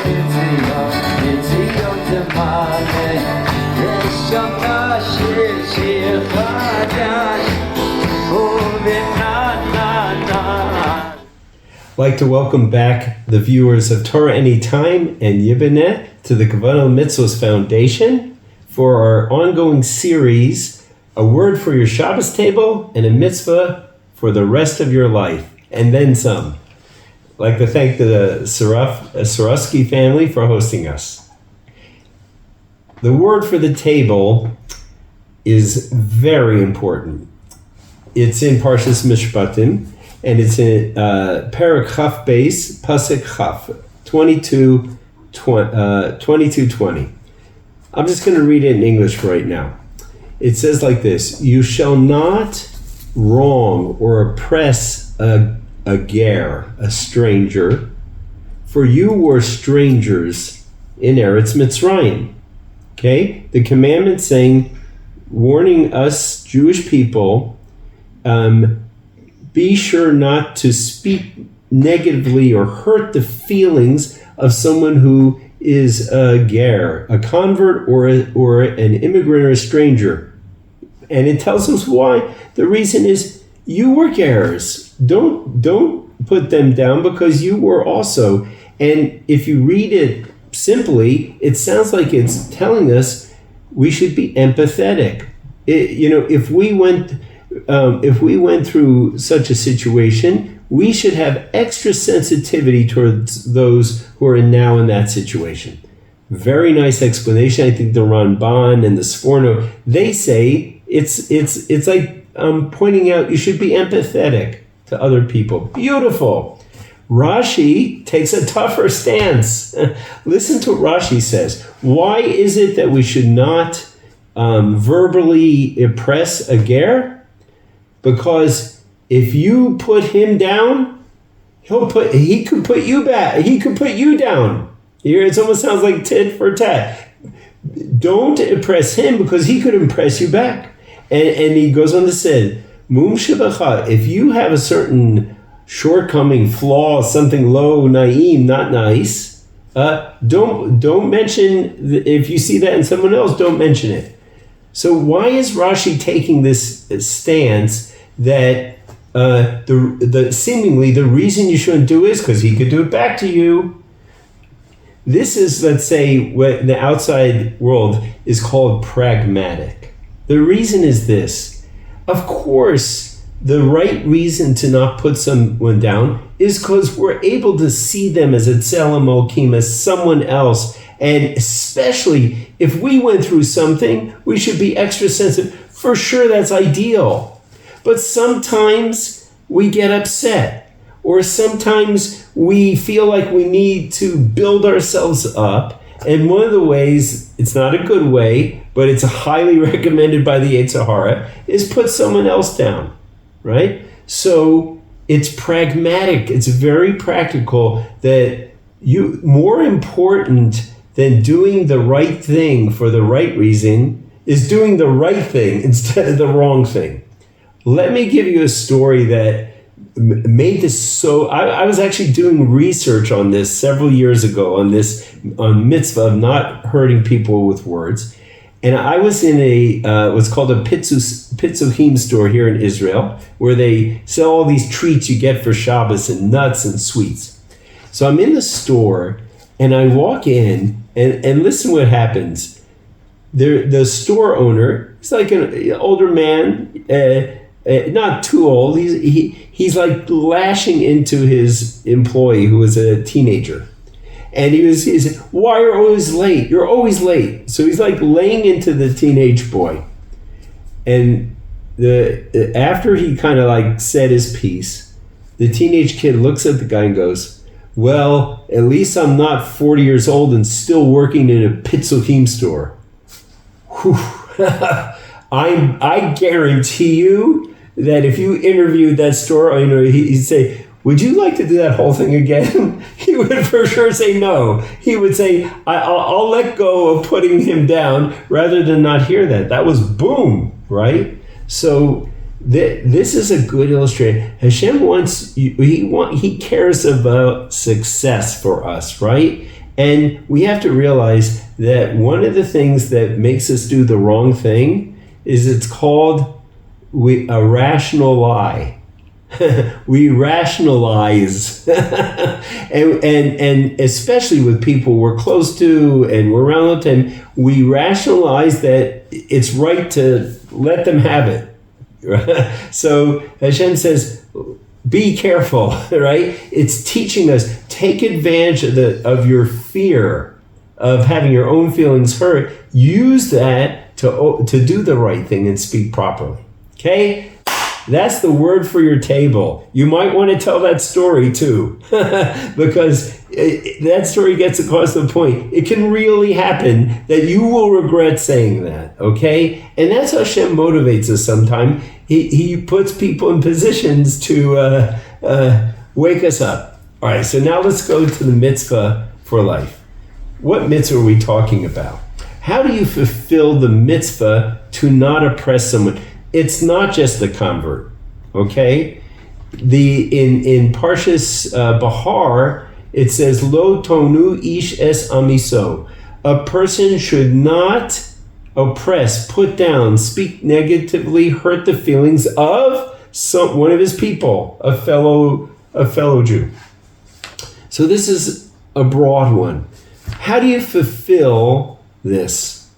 I'd like to welcome back the viewers of Torah Anytime and Yibineh to the Kavanah Mitzvahs Foundation for our ongoing series, A Word for Your Shabbos Table and a Mitzvah for the Rest of Your Life, and then some. I'd like to thank the Sarowski family for hosting us. The word for the table is very important. It's in Parshas Mishpatim, and it's in Perek Chaf Beis, Pasuk Chaf, 22:20. I'm just going to read it in English right now. It says like this: You shall not wrong or oppress a ger, a stranger, for you were strangers in Eretz Mitzrayim. Okay? The commandment saying, warning us Jewish people, be sure not to speak negatively or hurt the feelings of someone who is a ger, a convert or an immigrant or a stranger. And it tells us why. The reason is you were gers. Don't put them down because you were also. And if you read it simply, it sounds like it's telling us we should be empathetic. If we went through such a situation, we should have extra sensitivity towards those who are now in that situation. Very nice explanation. I think the Ramban and the Sforno, they say it's like pointing out you should be empathetic to other people. Beautiful. Rashi takes a tougher stance. Listen to what Rashi says. Why is it that we should not verbally oppress a ger? Because if you put him down, he could put you back. He could put you down. Here, it almost sounds like tit for tat. Don't impress him because he could impress you back. And he goes on to say, Mum Shibacha, if you have a certain shortcoming, flaw, something low, naim, not nice, don't mention, if you see that in someone else, don't mention it. So why is Rashi taking this stance that seemingly the reason you shouldn't do is because he could do it back to you? This is, let's say, what the outside world is called pragmatic. The reason is this. Of course, the right reason to not put someone down is because we're able to see them as a tzelem Elokim, as someone else. And especially if we went through something, we should be extra sensitive. For sure, that's ideal. But sometimes we get upset, or sometimes we feel like we need to build ourselves up. And one of the ways, it's not a good way, but it's highly recommended by the Yetzer Hara, is put someone else down, right? So it's pragmatic. It's very practical that more important than doing the right thing for the right reason is doing the right thing instead of the wrong thing. Let me give you a story that made this so... I was actually doing research on this several years ago on mitzvah of not hurting people with words. And I was in what's called a Pitzuchim store here in Israel, where they sell all these treats you get for Shabbos and nuts and sweets. So I'm in the store and I walk in and listen what happens. The store owner, he's like an older man, not too old. He's like lashing into his employee who was a teenager. And he said, why are you always late? You're always late. So he's like laying into the teenage boy. And after he kind of like said his piece, the teenage kid looks at the guy and goes, well, at least I'm not 40 years old and still working in a Pitzuchim store. I guarantee you that if you interviewed that store owner, he'd say, would you like to do that whole thing again? He would for sure say no. He would say, I'll let go of putting him down rather than not hear that. That was boom, right? So this is a good illustration. Hashem wants, he cares about success for us, right? And we have to realize that one of the things that makes us do the wrong thing is it's called a rational lie. We rationalize, and especially with people we're close to and we're around all the time, we rationalize that it's right to let them have it. So Hashem says, be careful, right? It's teaching us, take advantage of your fear of having your own feelings hurt. Use that to do the right thing and speak properly. Okay? That's the word for your table. You might want to tell that story too, because that story gets across the point. It can really happen that you will regret saying that, okay? And that's how Hashem motivates us sometimes. He puts people in positions to wake us up. All right, so now let's go to the mitzvah for life. What mitzvah are we talking about? How do you fulfill the mitzvah to not oppress someone? It's not just the convert, okay? In Parshas Bahar, it says, Lo tonu ish es amiso. A person should not oppress, put down, speak negatively, hurt the feelings of one of his people, a fellow Jew. So this is a broad one. How do you fulfill this?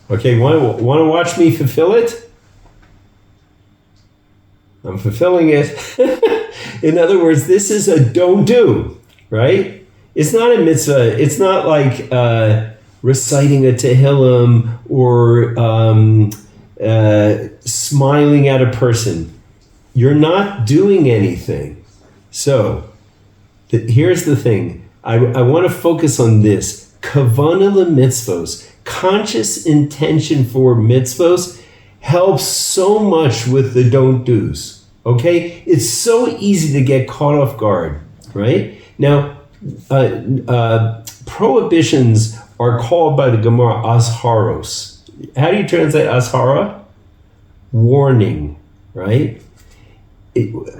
Okay, want to watch me fulfill it? I'm fulfilling it. In other words, this is a don't do, right? It's not a mitzvah. It's not like reciting a Tehillim or smiling at a person. You're not doing anything. So here's the thing. I want to focus on this. Kavana lemitzvos, conscious intention for mitzvos, helps so much with the don't do's, okay? It's so easy to get caught off guard, right? Now, prohibitions are called by the Gemara azharos. How do you translate azhara? Warning, right?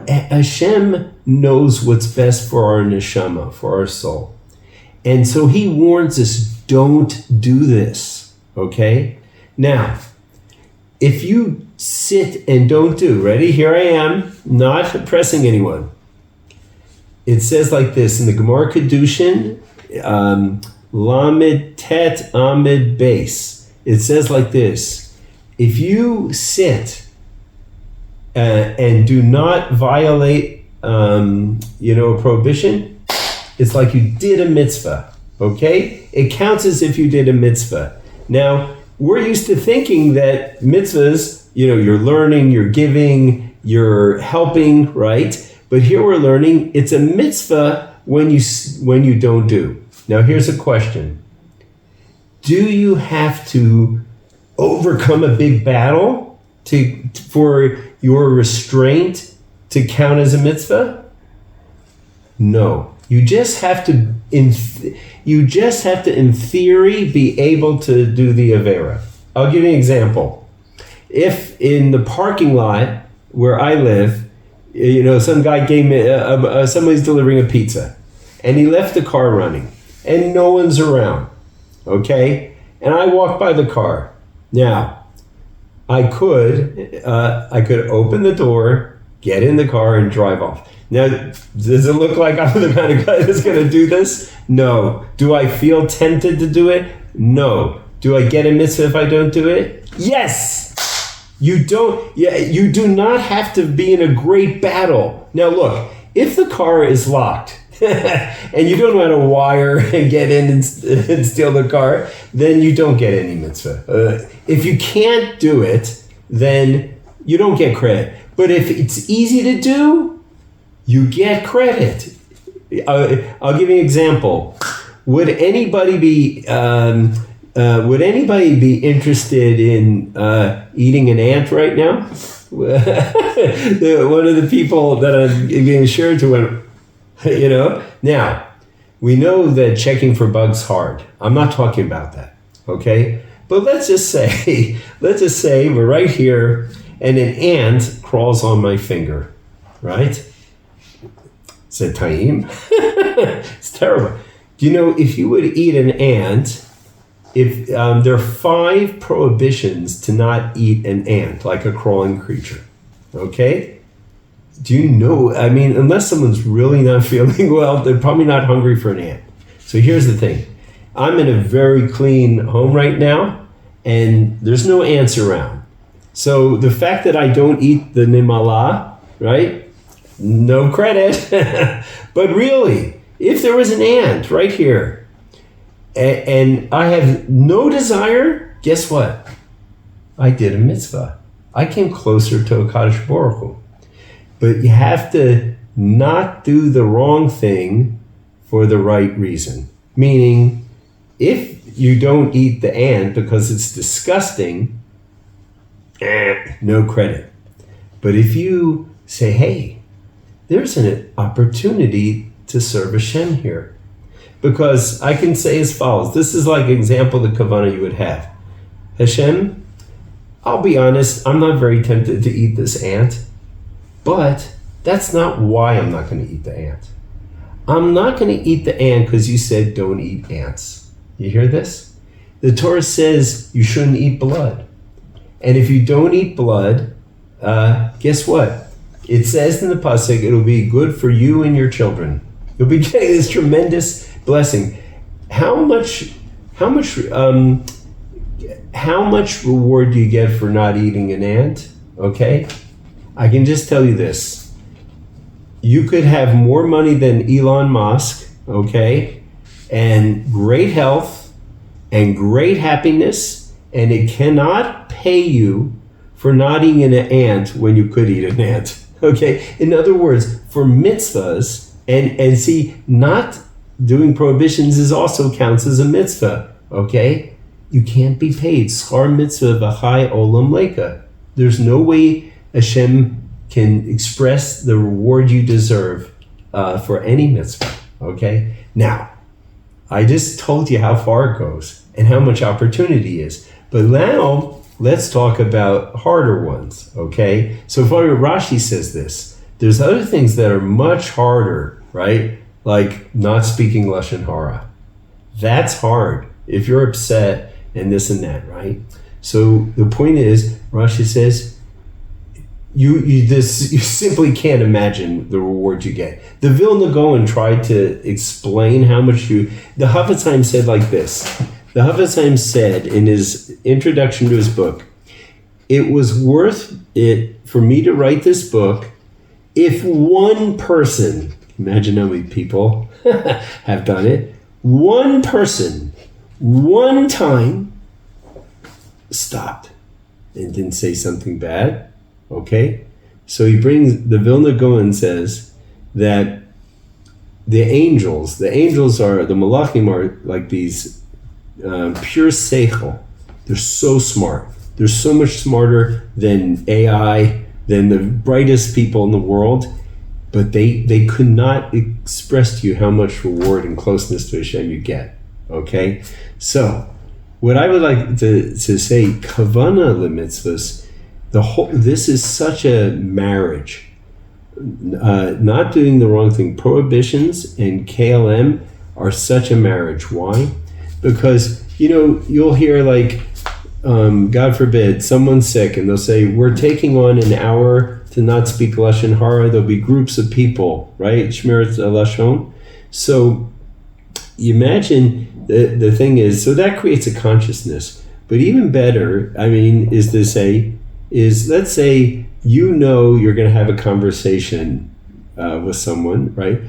Hashem knows what's best for our neshama, for our soul. And so he warns us, don't do this, okay? Now, if you sit and don't do, ready? Here I am, not oppressing anyone. It says like this in the Gemara Kedushin, Lamed Tet Amid Base. It says like this: if you sit and do not violate, a prohibition, it's like you did a mitzvah. Okay, it counts as if you did a mitzvah. Now, we're used to thinking that mitzvahs, you're learning, you're giving, you're helping, right? But here we're learning it's a mitzvah when you don't do. Now here's a question. Do you have to overcome a big battle for your restraint to count as a mitzvah? No. You just have to, in theory, be able to do the Avera. I'll give you an example. If in the parking lot where I live, some guy gave me, somebody's delivering a pizza, and he left the car running, and no one's around, okay? And I walk by the car. Now, I could open the door, get in the car, and drive off. Now, does it look like I'm the kind of guy that's going to do this? No. Do I feel tempted to do it? No. Do I get a mitzvah if I don't do it? Yes! You do not have to be in a great battle. Now look, if the car is locked and you don't know how to wire and get in and steal the car, then you don't get any mitzvah. If you can't do it, then you don't get credit. But if it's easy to do, you get credit. I'll give you an example. Would anybody be interested in eating an ant right now? One of the people that I'm being shared to went, Now, we know that checking for bugs hard. I'm not talking about that, okay? But let's just say we're right here and an ant crawls on my finger, right? Is it Taim? It's terrible. Do you know if you would eat an ant, if there are 5 prohibitions to not eat an ant, like a crawling creature, okay? Do you know, I mean, unless someone's really not feeling well, they're probably not hungry for an ant. So here's the thing. I'm in a very clean home right now, and there's no ants around. So the fact that I don't eat the nimala, right? No credit. But really, if there was an ant right here, and I have no desire, guess what? I did a mitzvah. I came closer to HaKadosh Baruch Hu. But you have to not do the wrong thing for the right reason. Meaning, if you don't eat the ant because it's disgusting, no credit. But if you say, hey, there's an opportunity to serve Hashem here. Because I can say as follows. This is like an example of the kavanah you would have. Hashem, I'll be honest, I'm not very tempted to eat this ant. But that's not why I'm not going to eat the ant. I'm not going to eat the ant because you said don't eat ants. You hear this? The Torah says you shouldn't eat blood. And if you don't eat blood, guess what? It says in the pasuk, it'll be good for you and your children. You'll be getting this tremendous blessing. How much reward do you get for not eating an ant? Okay? I can just tell you this. You could have more money than Elon Musk, okay? And great health and great happiness, and it cannot pay you for not eating an ant when you could eat an ant, okay? In other words, for mitzvahs, and see, not doing prohibitions is also counts as a mitzvah, okay? You can't be paid. Schar mitzvah v'chai olam leka. There's no way Hashem can express the reward you deserve for any mitzvah, okay? Now, I just told you how far it goes and how much opportunity is. But now, let's talk about harder ones, okay? So far, Rashi says this. There's other things that are much harder, right? Like not speaking Lashon Hara. That's hard if you're upset and this and that, right? So the point is, Rashi says, you simply can't imagine the reward you get. The Vilna Gaon tried to explain how much the Hafetz Chaim said like this. The Hafetz Chaim said in his introduction to his book, it was worth it for me to write this book if one person, imagine how many people have done it, one person, one time, stopped and didn't say something bad. Okay, so he brings, the Vilna Gaon says that the angels are, the malachim are like these pure seichel. They're so smart. They're so much smarter than AI, than the brightest people in the world, but they could not express to you how much reward and closeness to Hashem you get. Okay, so what I would like to say, kavanah lemitzvahs, this is such a marriage. Not doing the wrong thing. Prohibitions and KLM are such a marriage. Why? Because, you'll hear like, God forbid, someone's sick and they'll say, we're taking on an hour to not speak Lashon Hara. There'll be groups of people, right? Shmirat Lashon. So you imagine the thing is, so that creates a consciousness. But even better, is to say, let's say you're going to have a conversation with someone, right?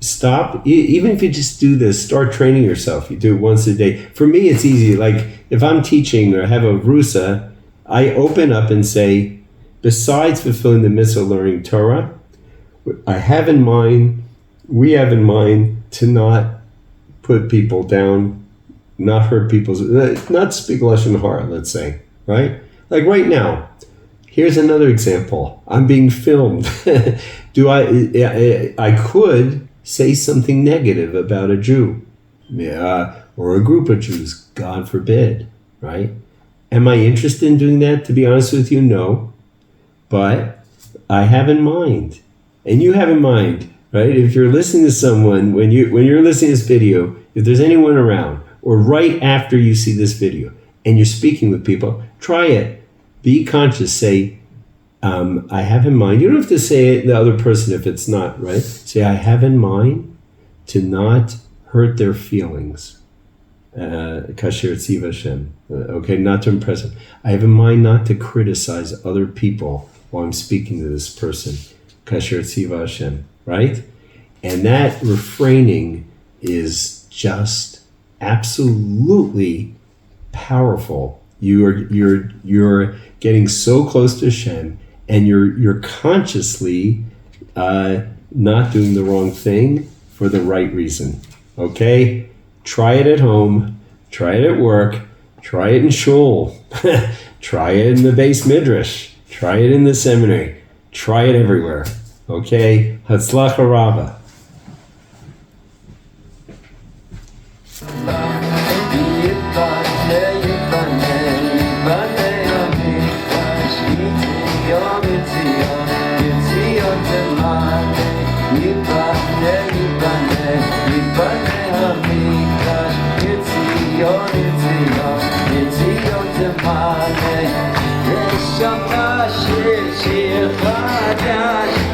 Stop, even if you just do this, start training yourself. You do it once a day. For me, it's easy. Like if I'm teaching or have a rusa, I open up and say, besides fulfilling the mitzvah of learning Torah, we have in mind to not put people down, not hurt people's, not speak Lashon Hara, let's say, right? Like right now, here's another example. I'm being filmed. I could say something negative about a Jew, or a group of Jews, God forbid, right? Am I interested in doing that? To be honest with you, no. But I have in mind, and you have in mind, right? If you're listening to someone, when you're listening to this video, if there's anyone around, or right after you see this video, and you're speaking with people, try it. Be conscious. Say, I have in mind. You don't have to say it to the other person if it's not, right? Say, I have in mind to not hurt their feelings. Kasher Tziva Hashem. Okay, not to impress them. I have in mind not to criticize other people while I'm speaking to this person. Kasher Tziva Hashem. Right? And that refraining is just absolutely powerful. You're getting so close to Hashem, and you're consciously not doing the wrong thing for the right reason. Okay? Try it at home, try it at work, try it in shul, try it in the Beis Midrash, try it in the seminary, try it everywhere. Okay? Hatzlacha Rabbah. Shir Shir Chadash